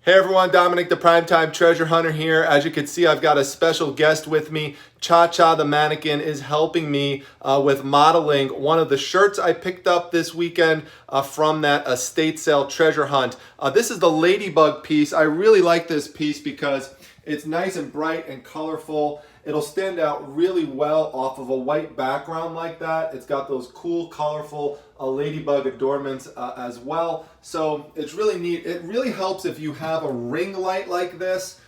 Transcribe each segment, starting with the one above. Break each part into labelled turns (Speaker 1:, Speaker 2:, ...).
Speaker 1: Hey everyone, Dominic the Primetime Treasure Hunter here. As you can see, I've got a special guest with me. Cha-Cha the mannequin is helping me with modeling one of the shirts I picked up this weekend from that estate sale treasure hunt. This is the ladybug piece. I really like this piece because it's nice and bright and colorful. It'll stand out really well off of a white background like that. It's got those cool, colorful ladybug adornments as well. So it's really neat. It really helps if you have a ring light like this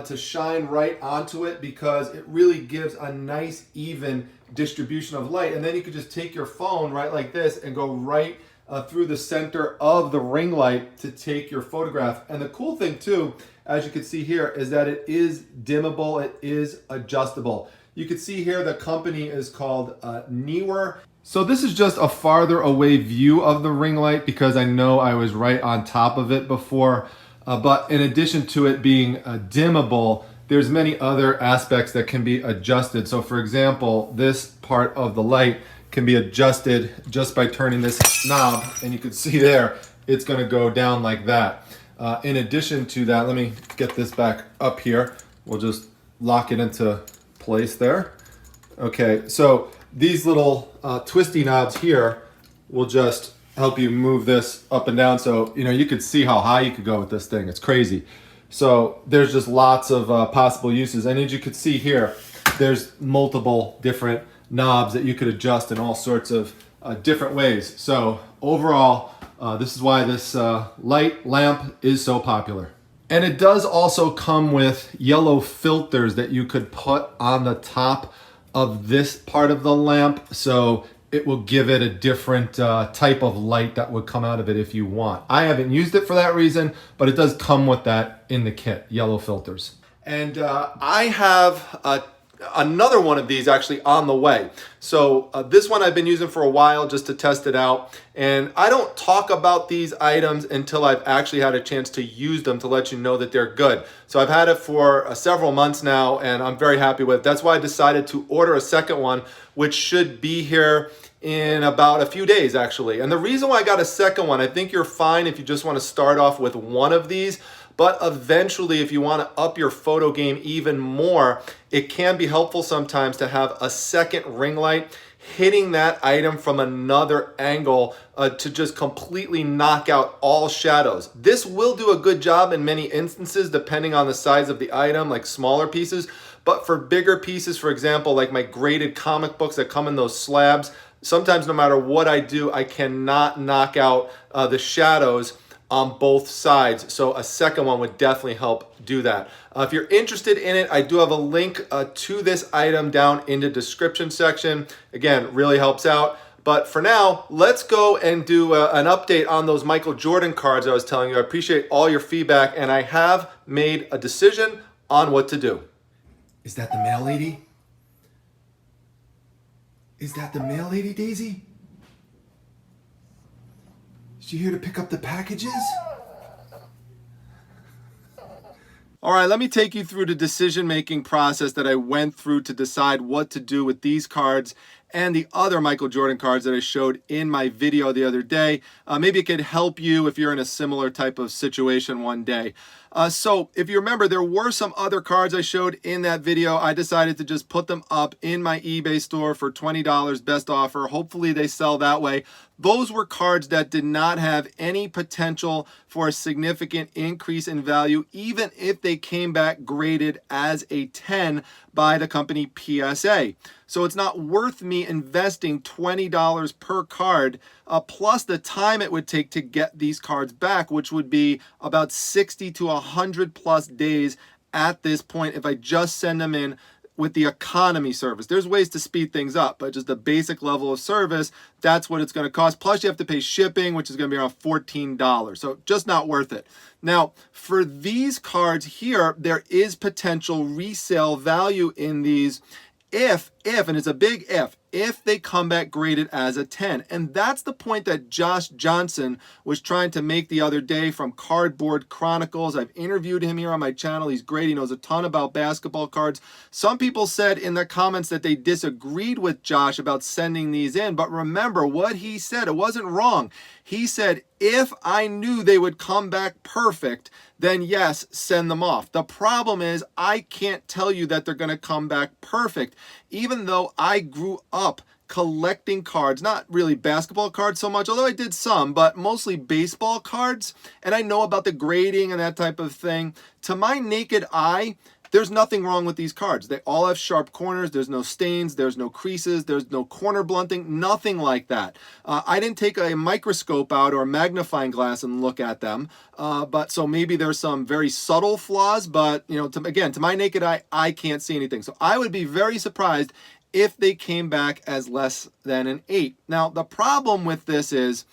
Speaker 1: to shine right onto it, because it really gives a nice, even distribution of light. And then you could just take your phone right like this and go right through the center of the ring light to take your photograph. And the cool thing too, as you can see here, is that it is dimmable, it is adjustable. You can see here the company is called Neewer. So this is just a farther away view of the ring light because I know I was right on top of it before. But in addition to it being dimmable, there's many other aspects that can be adjusted. So for example, this part of the light can be adjusted just by turning this knob, and you can see there, it's gonna go down like that. In addition to that, let me get this back up here. We'll just lock it into place there. Okay, so these little twisty knobs here will just help you move this up and down. So, you could see how high you could go with this thing. It's crazy. So there's just lots of possible uses. And as you can see here, there's multiple different knobs that you could adjust in all sorts of different ways. So overall, this is why this light lamp is so popular. And it does also come with yellow filters that you could put on the top of this part of the lamp, so it will give it a different type of light that would come out of it if you want. I haven't used it for that reason, but it does come with that in the kit, yellow filters. And I have another one of these actually on the way. So this one I've been using for a while just to test it out, and I don't talk about these items until I've actually had a chance to use them to let you know that they're good. So I've had it for several months now, and I'm very happy with it. That's why I decided to order a second one, which should be here in about a few days actually. And the reason why I got a second one, I think you're fine if you just want to start off with one of these. But eventually, if you want to up your photo game even more, it can be helpful sometimes to have a second ring light hitting that item from another angle to just completely knock out all shadows. This will do a good job in many instances, depending on the size of the item, like smaller pieces. But for bigger pieces, for example, like my graded comic books that come in those slabs, sometimes no matter what I do, I cannot knock out the shadows on both sides. So a second one would definitely help do that. If you're interested in it, I do have a link to this item down in the description section. Again, really helps out. But for now, let's go and do an update on those Michael Jordan cards I was telling you. I appreciate all your feedback, and I have made a decision on what to do. Is that the mail lady? Is that the mail lady, Daisy? Is she here to pick up the packages? All right, let me take you through the decision-making process that I went through to decide what to do with these cards and the other Michael Jordan cards that I showed in my video the other day. Maybe it could help you if you're in a similar type of situation one day. So if you remember, there were some other cards I showed in that video. I decided to just put them up in my eBay store for $20, best offer. Hopefully they sell that way. Those were cards that did not have any potential for a significant increase in value, even if they came back graded as a 10 by the company PSA. So it's not worth me investing $20 per card, plus the time it would take to get these cards back, which would be about 60 to 100 plus days at this point if I just send them in with the economy service. There's ways to speed things up, but just the basic level of service, that's what it's going to cost. Plus you have to pay shipping, which is going to be around $14. So just not worth it. Now, for these cards here, there is potential resale value in these if if, and it's a big if they come back graded as a 10. And that's the point that Josh Johnson was trying to make the other day from Cardboard Chronicles. I've interviewed him here on my channel. He's great. He knows a ton about basketball cards. Some people said in the comments that they disagreed with Josh about sending these in, but remember what he said. It wasn't wrong. He said, if I knew they would come back perfect, then yes, send them off. The problem is I can't tell you that they're going to come back perfect, even though I grew up collecting cards, not really basketball cards so much, although I did some, but mostly baseball cards. And I know about the grading and that type of thing. To my naked eye, there's nothing wrong with these cards. They all have sharp corners. There's no stains. There's no creases. There's no corner blunting. Nothing like that. I didn't take a microscope out or a magnifying glass and look at them. But so maybe there's some very subtle flaws. But you know, to my naked eye, I can't see anything. So I would be very surprised if they came back as less than an 8. Now the problem with this is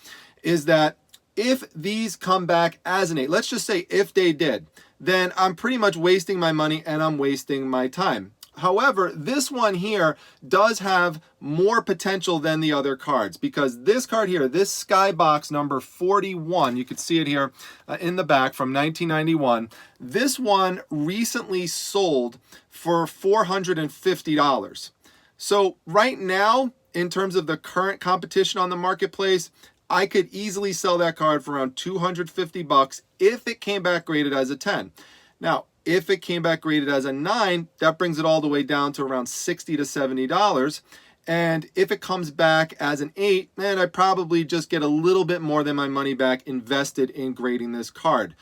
Speaker 1: that if these come back as an 8, let's just say if they did, then I'm pretty much wasting my money and I'm wasting my time. However, this one here does have more potential than the other cards, because this card here, this Skybox number 41, you can see it here in the back from 1991. This one recently sold for $450. So right now, in terms of the current competition on the marketplace, I could easily sell that card for around $250 if it came back graded as a 10. Now, if it came back graded as a 9, that brings it all the way down to around $60 to $70. And if it comes back as an 8, then I probably just get a little bit more than my money back invested in grading this card.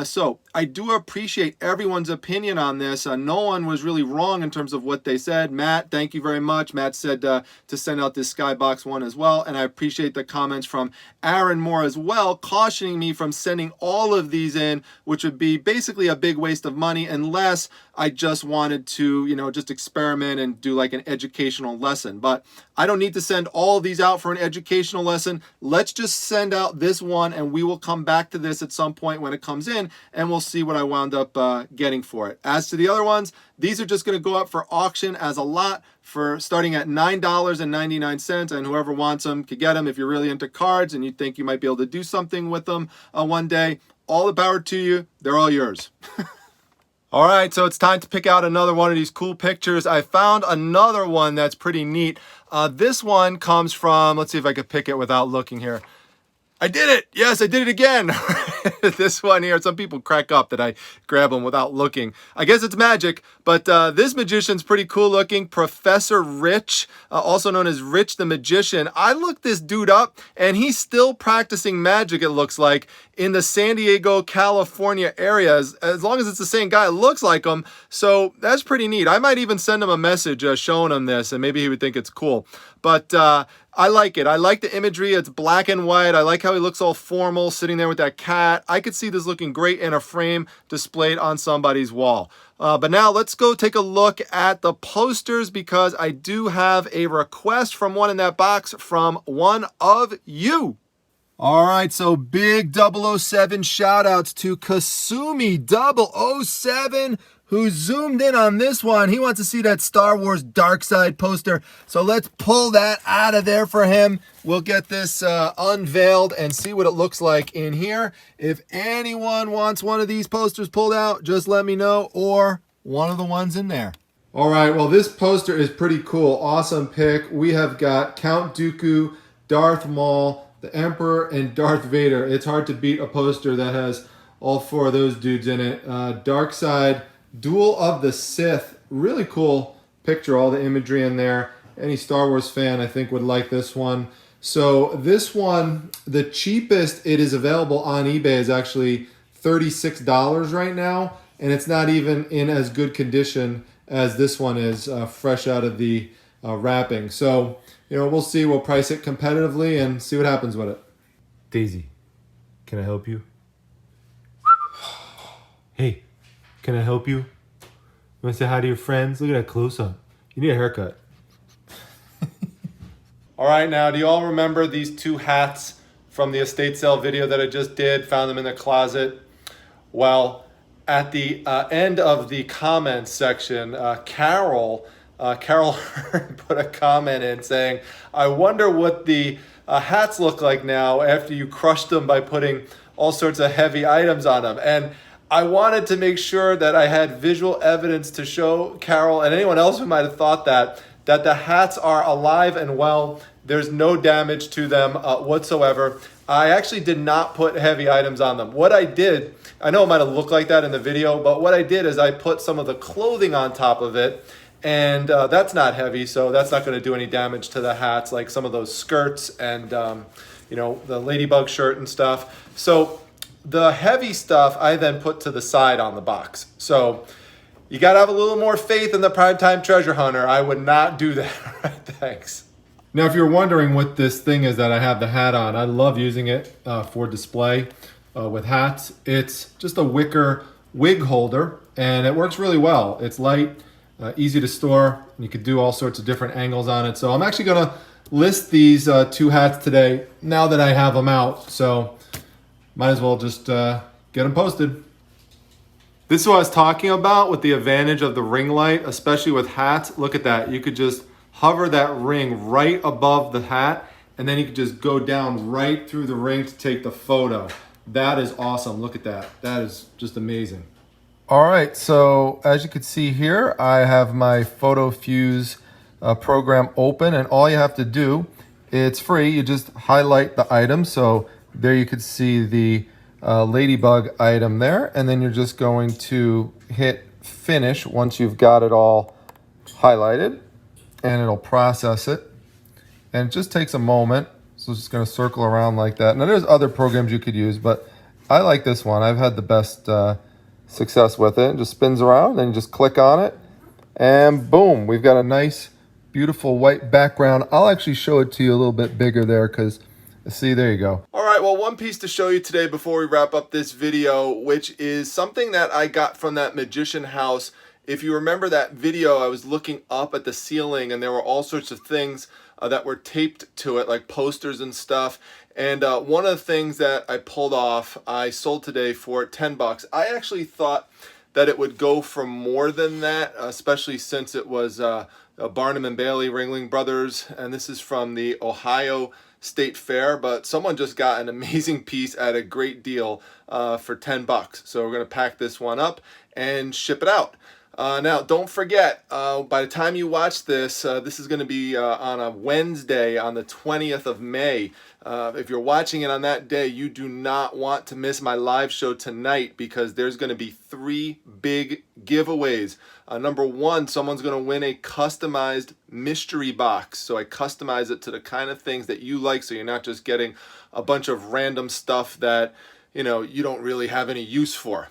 Speaker 1: So I do appreciate everyone's opinion on this. No one was really wrong in terms of what they said. Matt, thank you very much. Matt said to send out this Skybox one as well. And I appreciate the comments from Aaron Moore as well, cautioning me from sending all of these in, which would be basically a big waste of money unless I just wanted to, you know, just experiment and do like an educational lesson. But I don't need to send all of these out for an educational lesson. Let's just send out this one and we will come back to this at some point when it comes in and we'll see what I wound up getting for it. As to the other ones, these are just going to go up for auction as a lot for starting at $9.99, and whoever wants them could get them. If you're really into cards and you think you might be able to do something with them one day, all the power to you. They're all yours. All right, so it's time to pick out another one of these cool pictures. I found another one that's pretty neat. This one comes from, let's see if I could pick it without looking here. I did it. Yes, I did it again. This one here, some people crack up that I grab them without looking. I guess it's magic, but this magician's pretty cool looking. Professor Rich, also known as Rich the Magician. I looked this dude up and he's still practicing magic, it looks like, in the San Diego, California area. As long as it's the same guy, it looks like him. So that's pretty neat. I might even send him a message showing him this and maybe he would think it's cool. But I like it. I like the imagery. It's black and white. I like how he looks all formal sitting there with that cat. I could see this looking great in a frame displayed on somebody's wall. But now let's go take a look at the posters, because I do have a request from one in that box from one of you. All right, so big 007 shout outs to Kasumi 007, who zoomed in on this one. He wants to see that Star Wars Dark Side poster. So let's pull that out of there for him. We'll get this unveiled and see what it looks like in here. If anyone wants one of these posters pulled out, just let me know, or one of the ones in there. All right, well, this poster is pretty cool. Awesome pick. We have got Count Dooku, Darth Maul, the Emperor, and Darth Vader. It's hard to beat a poster that has all four of those dudes in it. Dark Side, Duel of the Sith. Really cool picture, all the imagery in there. Any Star Wars fan, I think, would like this one. So this one, the cheapest it is available on eBay is actually $36 right now. And it's not even in as good condition as this one is, fresh out of the wrapping. So, you know, we'll see. We'll price it competitively and see what happens with it.
Speaker 2: Daisy, can I help you? Hey, can I help you? You want to say hi to your friends? Look at that close-up. You need a haircut.
Speaker 1: All right, now, do you all remember these two hats from the estate sale video that I just did? Found them in the closet. Well, at the end of the comments section, Carol Carol put a comment in saying, I wonder what the hats look like now after you crushed them by putting all sorts of heavy items on them. And I wanted to make sure that I had visual evidence to show Carol and anyone else who might have thought that the hats are alive and well. There's no damage to them whatsoever. I actually did not put heavy items on them. What I did, I know it might have looked like that in the video, but what I did is I put some of the clothing on top of it, and that's not heavy, so that's not going to do any damage to the hats, like some of those skirts and the ladybug shirt and stuff. So the heavy stuff I then put to the side on the box. So you got to have a little more faith in the primetime treasure hunter. I would not do that. Thanks. Now, if you're wondering what this thing is that I have the hat on, I love using it for display with hats. It's just a wicker wig holder, and it works really well. It's light, easy to store. You could do all sorts of different angles on it. So I'm actually going to list these 2 hats today now that I have them out. So might as well just get them posted. This is what I was talking about with the advantage of the ring light, especially with hats. Look at that. You could just hover that ring right above the hat, and then you could just go down right through the ring to take the photo. That is awesome. Look at that. That is just amazing. All right, so as you can see here, I have my Photo Fuse program open, and all you have to do, it's free. You just highlight the item. So there you could see the ladybug item there, and then you're just going to hit finish once you've got it all highlighted, and it'll process it. And it just takes a moment. So it's just going to circle around like that. Now there's other programs you could use, but I like this one. I've had the best success with it. It just spins around, and you just click on it, and boom, we've got a nice, beautiful white background. I'll actually show it to you a little bit bigger there because, see, there you go. All right, well, one piece to show you today before we wrap up this video, which is something that I got from that magician house. If you remember that video, I was looking up at the ceiling, and there were all sorts of things that were taped to it, like posters and stuff. And one of the things that I pulled off, I sold today for $10. I actually thought that it would go for more than that, especially since it was Barnum and Bailey, Ringling Brothers, and this is from the Ohio State Fair. But someone just got an amazing piece at a great deal for $10. So we're going to pack this one up and ship it out. Now, don't forget, by the time you watch this, this is going to be on a Wednesday on the 20th of May. If you're watching it on that day, you do not want to miss my live show tonight because there's going to be 3 big giveaways. Number 1, someone's going to win a customized mystery box. So I customize it to the kind of things that you like, so you're not just getting a bunch of random stuff that you don't really have any use for.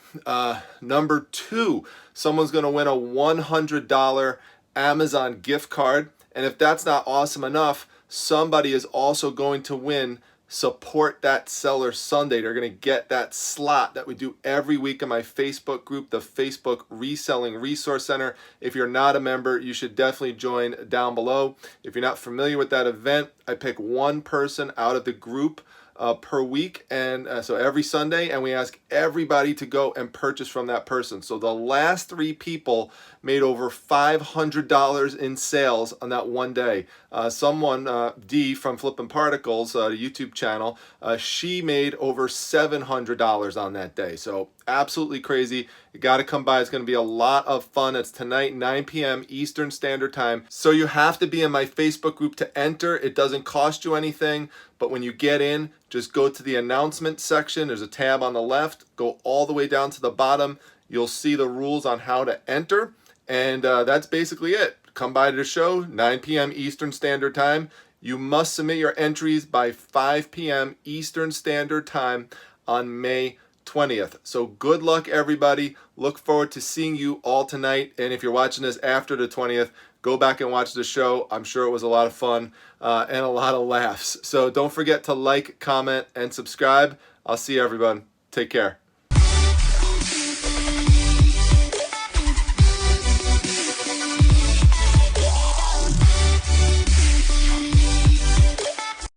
Speaker 1: Number 2, someone's going to win a $100 Amazon gift card. And if that's not awesome enough, somebody is also going to win Support That Seller Sunday. They're going to get that slot that we do every week in my Facebook group, the Facebook Reselling Resource Center. If you're not a member, you should definitely join down below. If you're not familiar with that event, I pick one person out of the group per week, and so every Sunday, and we ask everybody to go and purchase from that person. So the last 3 people made over $500 in sales on that one day. Someone, D from Flippin' Particles, the YouTube channel, she made over $700 on that day. So absolutely crazy. You got to come by. It's going to be a lot of fun. It's tonight, 9 p.m. Eastern Standard Time. So you have to be in my Facebook group to enter. It doesn't cost you anything, but when you get in, just go to the announcement section. There's a tab on the left. Go all the way down to the bottom. You'll see the rules on how to enter. And that's basically it. Come by to the show, 9 p.m. Eastern Standard Time. You must submit your entries by 5 p.m. Eastern Standard Time on May 20th. So good luck, everybody. Look forward to seeing you all tonight. And if you're watching this after the 20th, go back and watch the show. I'm sure it was a lot of fun and a lot of laughs. So don't forget to like, comment, and subscribe. I'll see you, everyone. Take care.